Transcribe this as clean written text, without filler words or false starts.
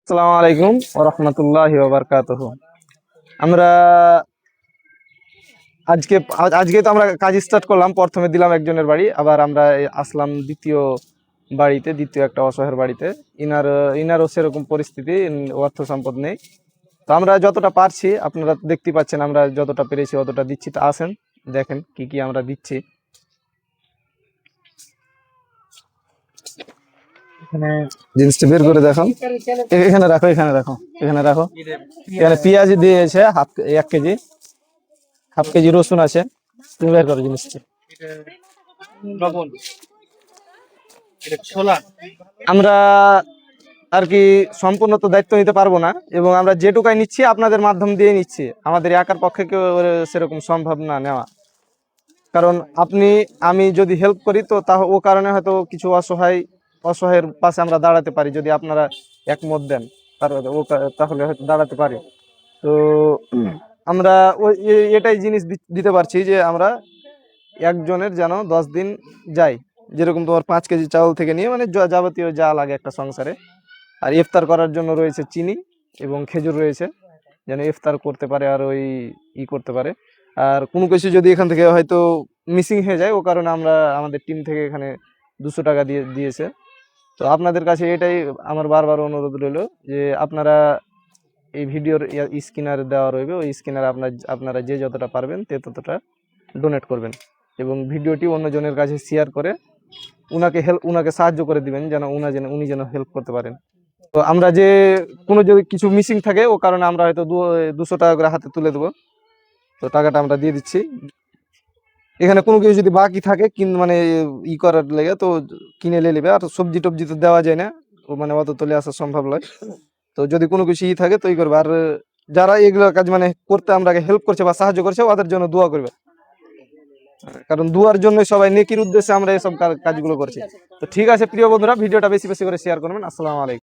আসসালামু আলাইকুম ওয়া রাহমাতুল্লাহি ওয়া বারাকাতুহু। আমরা আজকে তো আমরা কাজ স্টার্ট করলাম। প্রথমে দিলাম একজনের বাড়ি, আবার আমরা আসলাম দ্বিতীয় বাড়িতে, দ্বিতীয় একটা অসহায়ের বাড়িতে। ইনারও সেরকম পরিস্থিতি, অর্থ সম্পদ নেই। তো আমরা যতটা পারছি, আপনারা দেখতে পাচ্ছেন, আমরা যতটা পেরেছি অতটা দিচ্ছি। তো আসেন দেখেন কি কি আমরা দিচ্ছি। এখানে জিনিসটা বের করে দেখো, এখানে রাখো, এখানে রাখো, এখানে রাখো। এখানে পেঁয়াজ দিয়েছে এক কেজি, হাফ কেজি রসুন আছে। তুমি বের করো জিনিসটা। আমরা আর কি সম্পূর্ণ তো দায়িত্ব নিতে পারবো না, এবং আমরা যেটুকাই নিচ্ছি আপনাদের মাধ্যম দিয়ে নিচ্ছি। আমাদের একার পক্ষে কেউ সেরকম সম্ভব না নেওয়া, কারণ আমি যদি হেল্প করি তো ও কারণে হয়তো কিছু অসহায়ের পাশে আমরা দাঁড়াতে পারি। যদি আপনারা একমত দেন তাহলে হয়তো দাঁড়াতে পারি। তো আমরা এটাই জিনিস দিতে পারছি যে আমরা একজনের যেন 10 দিন যায়। যেরকম তোমার 5 কেজি চাউল থেকে নিয়ে, মানে যাবতীয় যা লাগে একটা সংসারে। আর ইফতার করার জন্য রয়েছে চিনি এবং খেজুর রয়েছে, যেন ইফতার করতে পারে আর ওই করতে পারে। আর কোনো কিছু যদি এখান থেকে হয়তো মিসিং হয়ে যায়, ও কারণে আমাদের টিম থেকে এখানে 200 টাকা দিয়েছে। তো আপনাদের কাছে এটাই আমার বারবার অনুরোধ রইল যে আপনারা এই ভিডিওর স্ক্রিনারে দেওয়া রইবে, ওই স্ক্রিনারে আপনারা যে যতটা পারবেন ততটা ডোনেট করবেন, এবং ভিডিওটি অন্যজনের কাছে শেয়ার করে উনাকে সাহায্য করে দিবেন, যেন উনি যেন হেল্প করতে পারেন। তো আমরা যে কোনো যদি কিছু মিসিং থাকে, ও কারণে আমরা হয়তো 200 টাকা করে হাতে তুলে দেবো। তো টাকাটা আমরা দিয়ে দিচ্ছি। এখানে কোনো কিছু যদি বাকি থাকে মানে করার লেগে, তো কিনে নিয়ে নেবে। আর সবজি টবজি তো দেওয়া যায় না, ও মানে অত তুলে আসা সম্ভব নয়। তো যদি কোনো কিছু থাকে তো করবে। আর যারা এগুলো কাজ মানে করতে আমরা হেল্প করছে বা সাহায্য করছে, ওদের জন্য দোয়া করবে, কারণ দুয়ার জন্য সবাই নেকির উদ্দেশ্যে আমরা এসব কাজগুলো করছি। তো ঠিক আছে প্রিয় বন্ধুরা, ভিডিওটা বেশি বেশি করে শেয়ার করবেন। আসসালামু আলাইকুম।